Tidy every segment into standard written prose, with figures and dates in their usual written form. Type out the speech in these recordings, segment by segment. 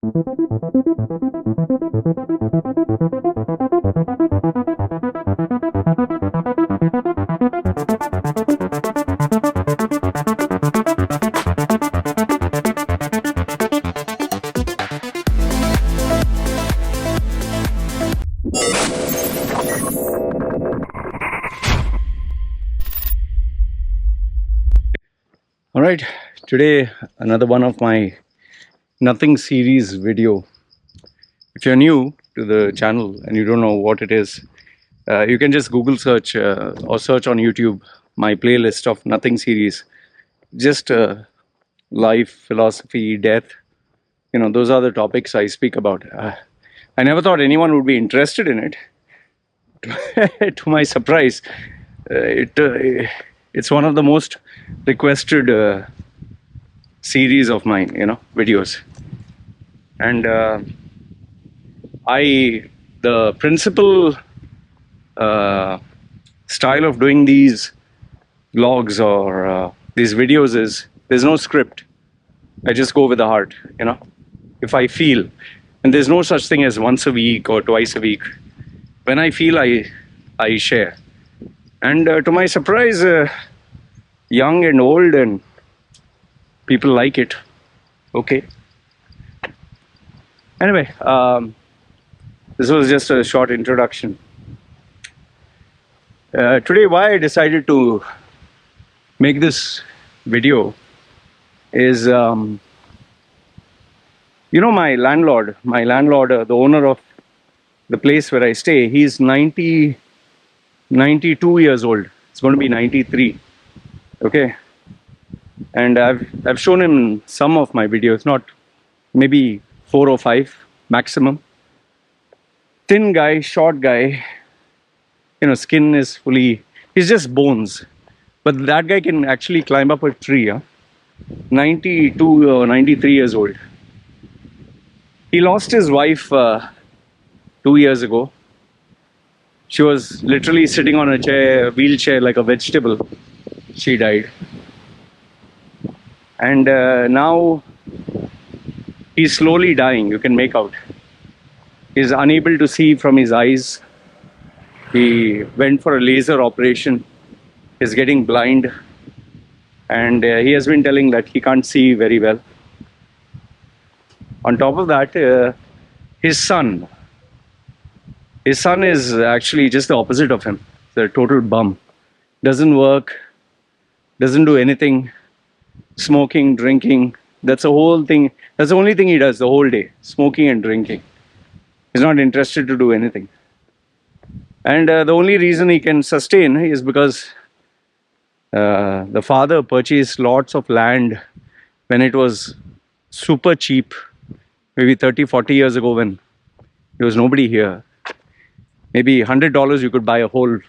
All right, today another one of my nothing series video. If you're new to the channel and you don't know what it is, you can just Google search or search on YouTube my playlist of nothing series. Just life, philosophy, death. Those are the topics I speak about. I never thought anyone would be interested in it. To my surprise, it's one of the most requested series of mine, videos. And the principal style of doing these vlogs or these videos is there's no script. I just go with the heart, if I feel. And there's no such thing as once a week or twice a week. When I feel, I share. And to my surprise, young and old and people like it. Okay. Anyway, this was just a short introduction. Today, why I decided to make this video is, my landlord, the owner of the place where I stay, he's 92 years old. It's going to be 93. Okay. And I've shown him some of my videos, not maybe 4 or 5 maximum. Thin guy, short guy, skin is fully, he's just bones. But that guy can actually climb up a tree. 92 or 93 years old. He lost his wife 2 years ago. She was literally sitting on a wheelchair like a vegetable. She died. And now he's slowly dying, you can make out. He's unable to see from his eyes. He went for a laser operation. He's getting blind. And he has been telling that he can't see very well. On top of that, his son is actually just the opposite of him. He's a total bum. Doesn't work, doesn't do anything. Smoking, drinking, that's the whole thing. That's the only thing he does the whole day, smoking and drinking. He's not interested to do anything. And the only reason he can sustain is because the father purchased lots of land when it was super cheap, maybe 30, 40 years ago when there was nobody here. Maybe $100 you could buy a whole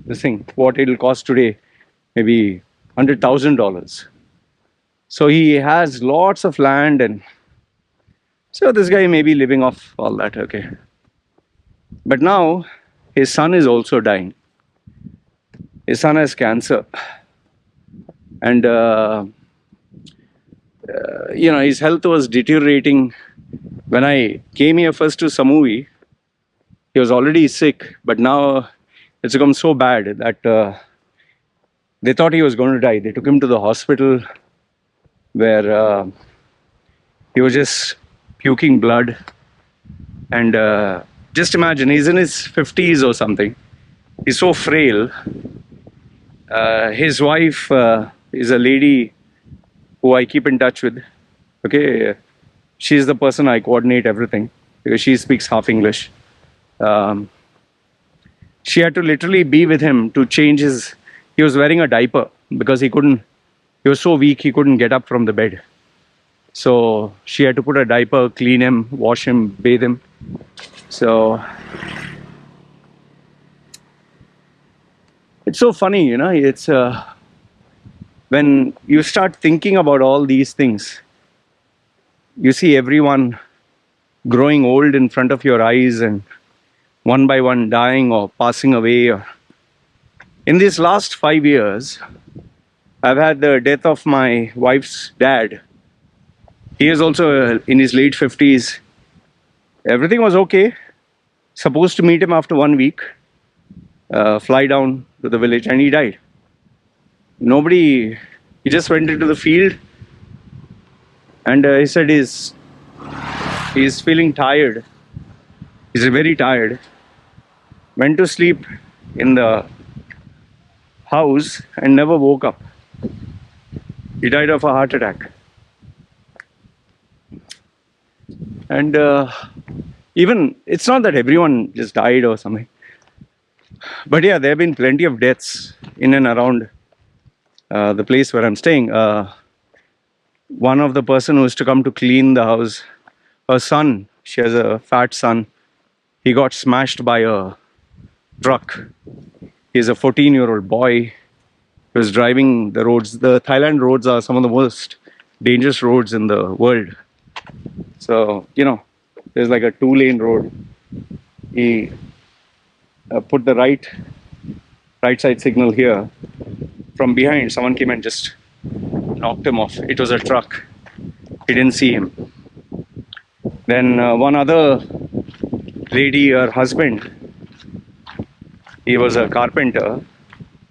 this thing. What it'll cost today, maybe $100,000. So he has lots of land, and so this guy may be living off all that, okay. But now his son is also dying. His son has cancer. And his health was deteriorating. When I came here first to Samui, he was already sick, but now it's become so bad that they thought he was going to die. They took him to the hospital where he was just puking blood. And just imagine, he's in his 50s or something. He's so frail. His wife is a lady who I keep in touch with. Okay, she's the person I coordinate everything because she speaks half English. She had to literally be with him to change his. He was wearing a diaper because he was so weak he couldn't get up from the bed. So she had to put a diaper, clean him, wash him, bathe him. So it's so funny, it's when you start thinking about all these things, you see everyone growing old in front of your eyes and one by one dying or passing away. In these last 5 years, I've had the death of my wife's dad. He is also in his late 50s. Everything was okay. Supposed to meet him after 1 week, fly down to the village, and he died. Nobody, he just went into the field, and he said he's feeling tired. He's very tired. Went to sleep in the house and never woke up. He died of a heart attack. And even, it's not that everyone just died or something. But yeah, there have been plenty of deaths in and around the place where I'm staying. One of the person who used to come to clean the house, her son, she has a fat son, he got smashed by a truck. He's a 14-year-old boy. He was driving the roads. The Thailand roads are some of the most dangerous roads in the world. So, there's like a 2-lane road. He put the right side signal here. From behind, someone came and just knocked him off. It was a truck. He didn't see him. Then one other lady, her husband, he was a carpenter. He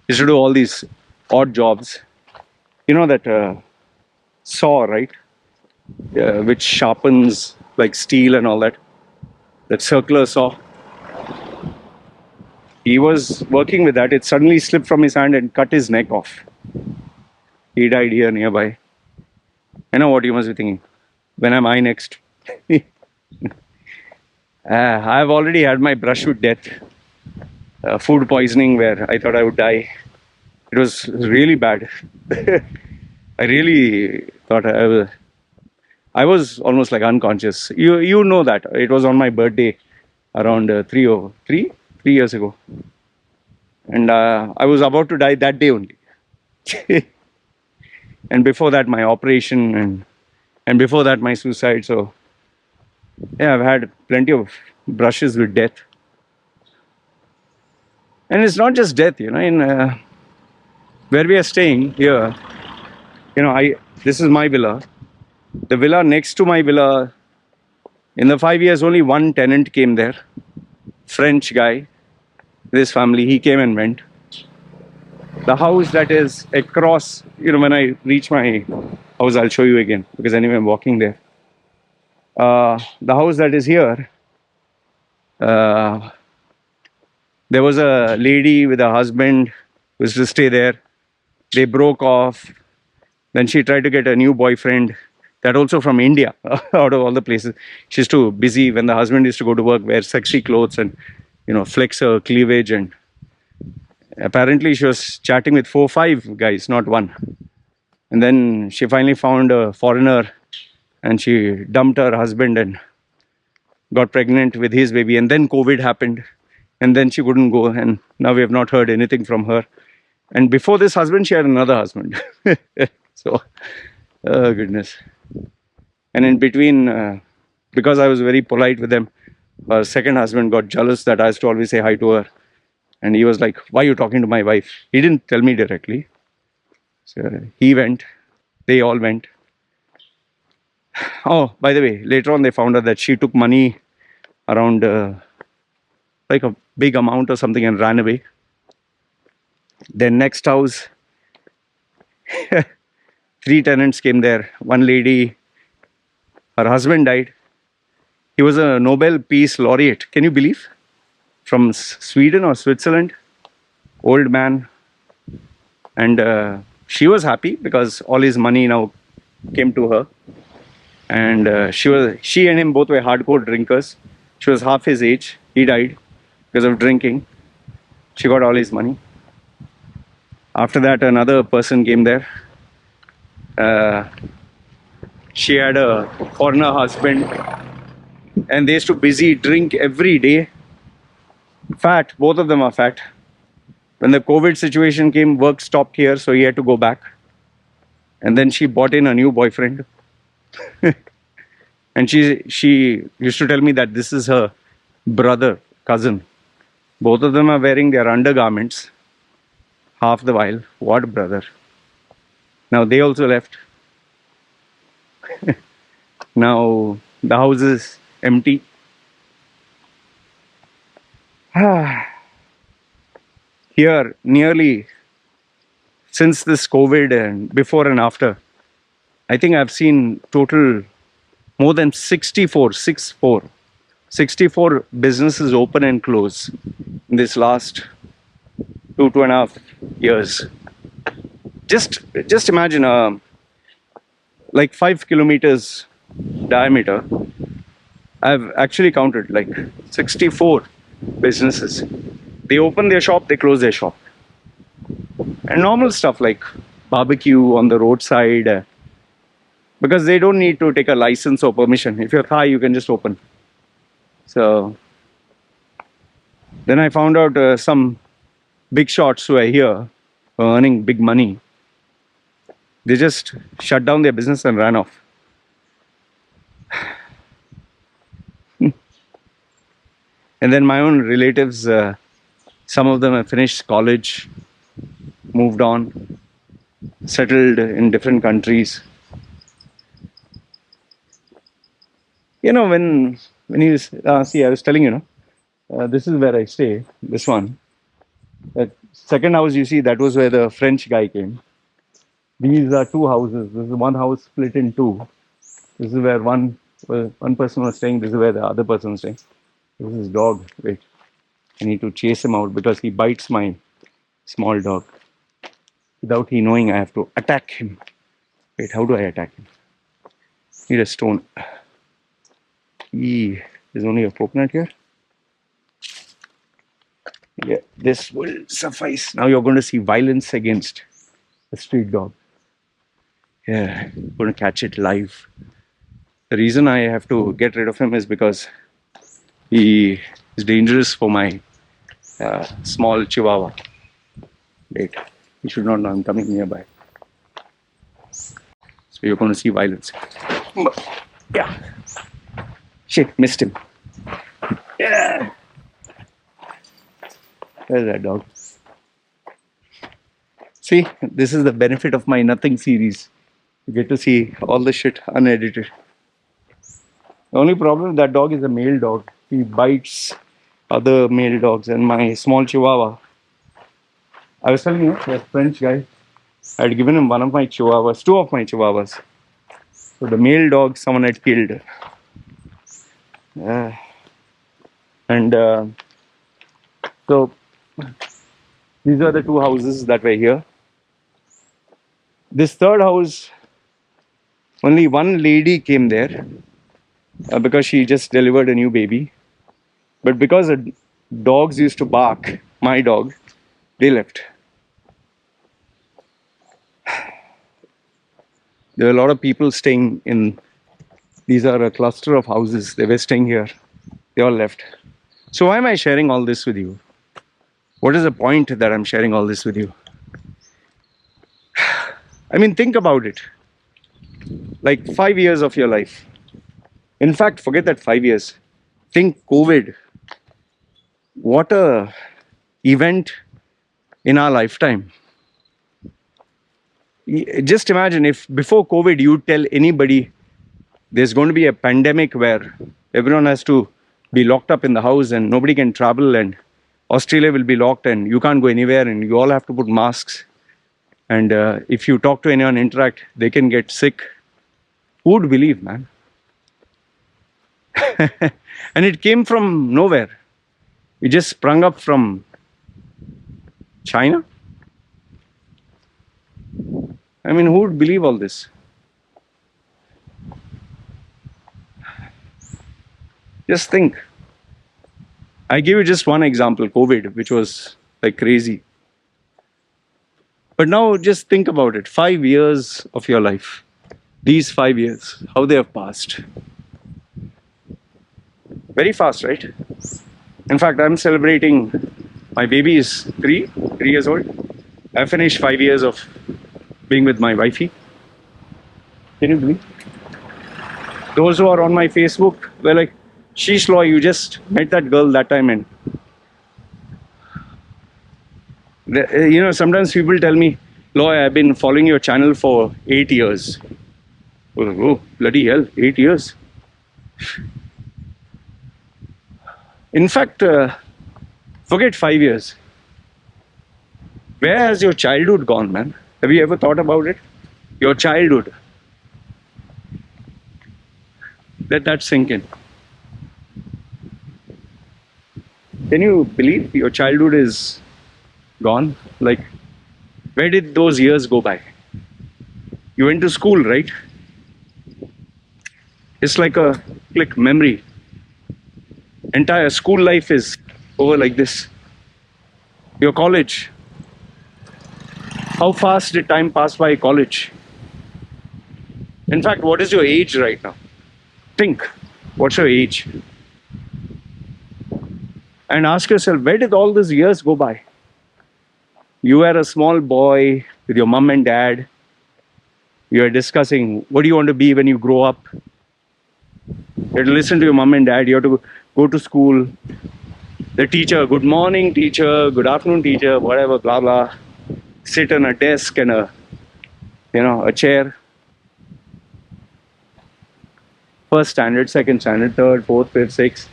used to do all these odd jobs. You know that saw, right? Which sharpens like steel and all that. That circular saw. He was working with that. It suddenly slipped from his hand and cut his neck off. He died here nearby. I know what you must be thinking. When am I next? I've already had my brush with death. Food poisoning where I thought I would die. It was really bad. I really thought I was almost like unconscious. You know that. It was on my birthday around 3 years ago. And I was about to die that day only. And before that, my operation, and before that, my suicide. So, yeah, I've had plenty of brushes with death. And it's not just death, in where we are staying here, this is my villa. The villa next to my villa, in the 5 years, only one tenant came there. French guy, this family, he came and went. The house that is across, when I reach my house, I'll show you again, because anyway, I'm walking there. The house that is here, there was a lady with a husband who used to stay there. They broke off. Then she tried to get a new boyfriend, that also from India, out of all the places. She's too busy when the husband used to go to work, wear sexy clothes and, flex her cleavage. And apparently she was chatting with 4 or 5 guys, not one. And then she finally found a foreigner and she dumped her husband and got pregnant with his baby. And then COVID happened. And then she couldn't go. And now we have not heard anything from her. And before this husband, she had another husband. So, oh goodness. And in between, because I was very polite with them, her second husband got jealous that I used to always say hi to her. And he was like, why are you talking to my wife? He didn't tell me directly. So he went. They all went. Oh, by the way, later on they found out that she took money around like a big amount or something and ran away. Then next house, 3 tenants came there. One lady, her husband died. He was a Nobel Peace Laureate. Can you believe? From Sweden or Switzerland. Old man. And she was happy because all his money now came to her. And she and him both were hardcore drinkers. She was half his age. He died because of drinking. She got all his money. After that, another person came there. She had a foreigner husband. And they used to busy drink every day. Fat, both of them are fat. When the COVID situation came, work stopped here, so he had to go back. And then she bought in a new boyfriend. And she used to tell me that this is her brother, cousin. Both of them are wearing their undergarments half the while. What brother? Now they also left. Now the house is empty. Here, nearly since this COVID and before and after, I think I've seen total more than 64 businesses open and close in this last 2.5 years. Just imagine, like 5 kilometers diameter. I've actually counted like 64 businesses. They open their shop, they close their shop. And normal stuff like barbecue on the roadside, because they don't need to take a license or permission. If you're Thai, you can just open. So then I found out some big shots who are here earning big money. They just shut down their business and ran off. And then my own relatives, some of them have finished college, moved on, settled in different countries. You know, when you see, I was telling you, this is where I stay. This one, that second house you see, that was where the French guy came. These are two houses. This is one house split in two. This is where one person was staying. This is where the other person was staying. This is his dog. Wait, I need to chase him out because he bites my small dog. Without he knowing, I have to attack him. Wait, how do I attack him? Need a stone. There's only a coconut here. Yeah, this will suffice. Now you're going to see violence against a street dog. Yeah, I'm going to catch it live. The reason I have to get rid of him is because he is dangerous for my small chihuahua. Wait, he should not know I'm coming nearby. So you're going to see violence. Yeah. Shit, missed him. Yeah. Where's that dog? See, this is the benefit of my Nothing series. You get to see all the shit unedited. The only problem with that dog is a male dog. He bites other male dogs, and my small chihuahua. I was telling you, that French guy, I had given him one of my chihuahuas, two of my chihuahuas. So the male dog someone had killed. So these are the two houses that were here. This third house, only one lady came there because she just delivered a new baby. But because the dogs used to bark, my dog, they left. There were a lot of people staying in, these are a cluster of houses. They were staying here. They all left. So why am I sharing all this with you? What is the point that I'm sharing all this with you? I mean, think about it. Like 5 years of your life. In fact, forget that 5 years. Think COVID. What a event in our lifetime. Just imagine if before COVID you tell anybody there's going to be a pandemic where everyone has to be locked up in the house and nobody can travel and Australia will be locked and you can't go anywhere and you all have to put masks. And if you talk to anyone, interact, they can get sick. Who would believe, man? And it came from nowhere. It just sprung up from China. I mean, who would believe all this? Just think. I give you just one example, COVID, which was like crazy. But now just think about it. 5 years of your life. These 5 years, how they have passed. Very fast, right? In fact, I'm celebrating, my baby is 3 years old. I finished 5 years of being with my wifey. Can you believe? Those who are on my Facebook were like, sheesh, Loy, you just met that girl that time. And sometimes people tell me, Loy, I've been following your channel for 8 years. Oh, bloody hell, 8 years. In fact, forget 5 years. Where has your childhood gone, man? Have you ever thought about it? Your childhood. Let that sink in. Can you believe your childhood is gone? Like, where did those years go by? You went to school, right? It's like a click memory. Entire school life is over like this. Your college. How fast did time pass by college? In fact, what is your age right now? Think. What's your age? And ask yourself, where did all these years go by? You were a small boy with your mom and dad. You are discussing what do you want to be when you grow up. You have to listen to your mom and dad. You have to go to school. The teacher, good morning teacher, good afternoon teacher, whatever, blah blah. Sit on a desk and a chair. First standard, second standard, third, fourth, fifth, sixth.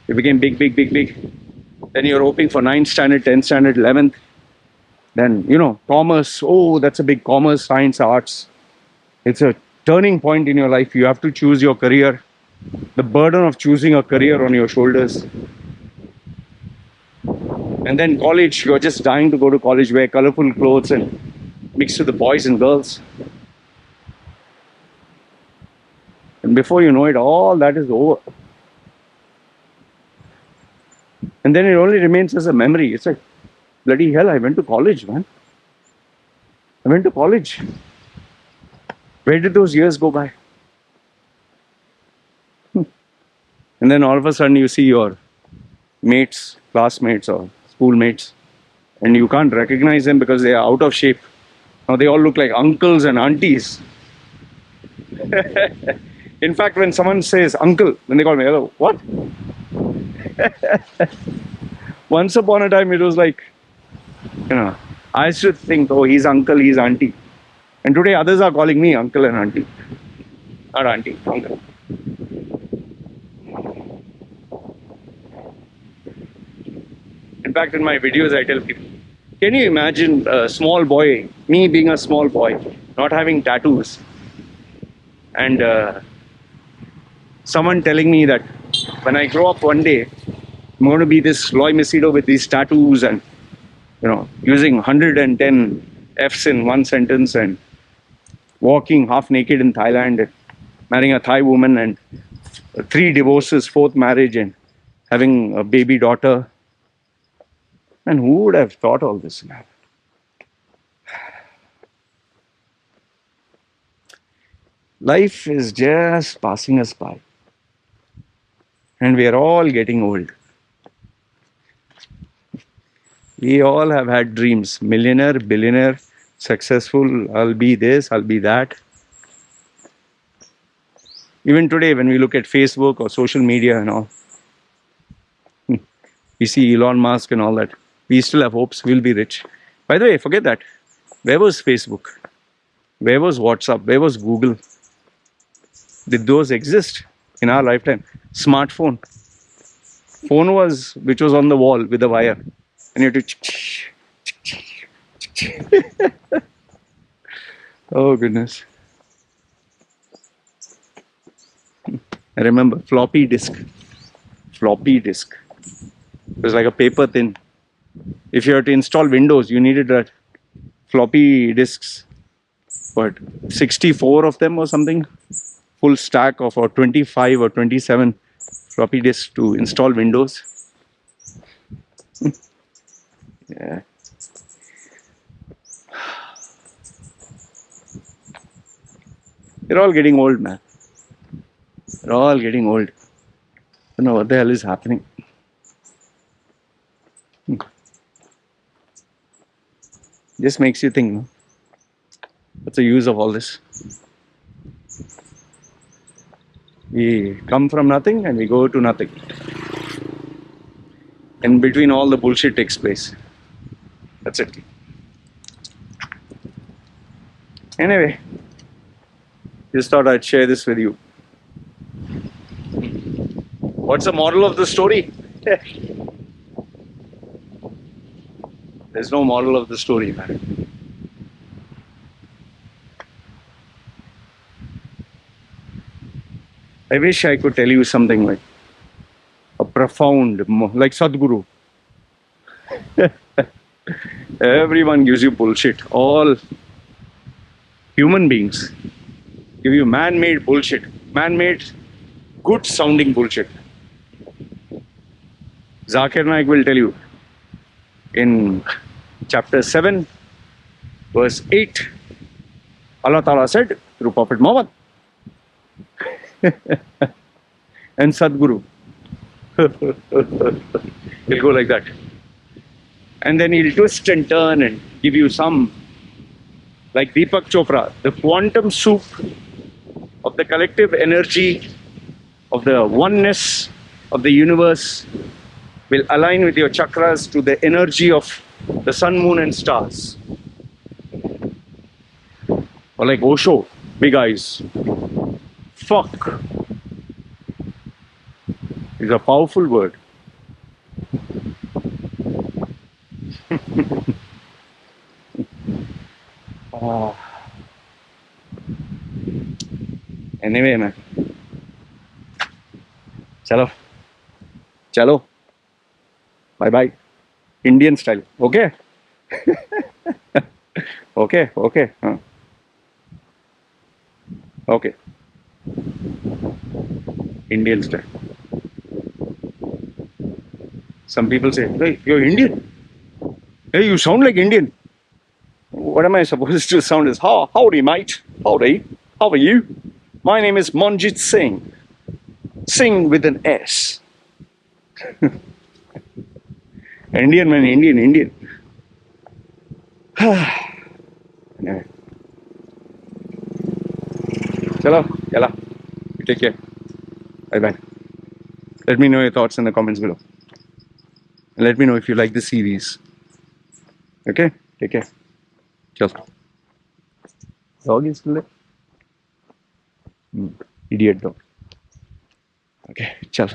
You became big, big, big, big. Then you're hoping for ninth standard, 10th standard, 11th. Then, commerce. Oh, that's a big commerce, science, arts. It's a turning point in your life. You have to choose your career. The burden of choosing a career on your shoulders. And then college, you're just dying to go to college, wear colorful clothes and mix with the boys and girls. And before you know it, all that is over. And then it only remains as a memory. It's like, bloody hell, I went to college, man. I went to college. Where did those years go by? And then all of a sudden you see your mates, classmates or schoolmates, and you can't recognize them because they are out of shape. Now they all look like uncles and aunties. In fact, when someone says uncle, then they call me, hello, what? Once upon a time, it was like, I used to think, oh, he's uncle, he's auntie. And today others are calling me uncle and auntie. Not auntie, uncle. In fact, in my videos, I tell people, can you imagine a small boy, me being a small boy, not having tattoos, and someone telling me that when I grow up one day, I'm going to be this Loy Machedo with these tattoos and, using 110 Fs in one sentence and walking half naked in Thailand and marrying a Thai woman and 3 divorces, 4th marriage and having a baby daughter. And who would have thought all this, man? Life is just passing us by. And we are all getting old. We all have had dreams. Millionaire, billionaire, successful, I'll be this, I'll be that. Even today, when we look at Facebook or social media and all, we see Elon Musk and all that. We still have hopes we'll be rich. By the way, forget that. Where was Facebook? Where was WhatsApp? Where was Google? Did those exist in our lifetime? Smartphone. Phone was, which was on the wall with a wire. And you had to... Oh, goodness. I remember floppy disk. Floppy disk. It was like a paper thin. If you had to install Windows, you needed that floppy disks. What, 64 of them or something? Full stack of or 25 or 27 floppy disks to install Windows. Yeah. They're all getting old, man. They're all getting old. I don't know what the hell is happening. Just makes you think, no? What's the use of all this? We come from nothing and we go to nothing. In between, all the bullshit takes place. That's it. Anyway, Just thought I'd share this with you. What's the moral of the story? There's no moral of the story, man. I wish I could tell you something like a profound, like Sadhguru. Everyone gives you bullshit. All human beings give you man-made bullshit. Man-made, good-sounding bullshit. Zakir Naik will tell you in chapter 7, verse 8, Allah Ta'ala said through Prophet Muhammad and Sadhguru. He'll go like that. And then he'll twist and turn and give you some, like Deepak Chopra, the quantum soup of the collective energy of the oneness of the universe will align with your chakras to the energy of the sun, moon and stars. Or like Osho, big eyes. Fuck is a powerful word. Anyway, man. Chalo. Bye bye. Indian style. Okay? Okay. Okay. Indian style. Some people say, hey, you're Indian. Hey, you sound like Indian. What am I supposed to sound as? Howdy, mate. Howdy. How are you? My name is Manjit Singh. Singh with an S. Indian, man. Indian. Anyway. Chalo. Yalla. You take care. Bye-bye. Let me know your thoughts in the comments below. And let me know if you like the series. Okay? Take care. Cheers. Dog is still there? Idiot dog. Okay, chal.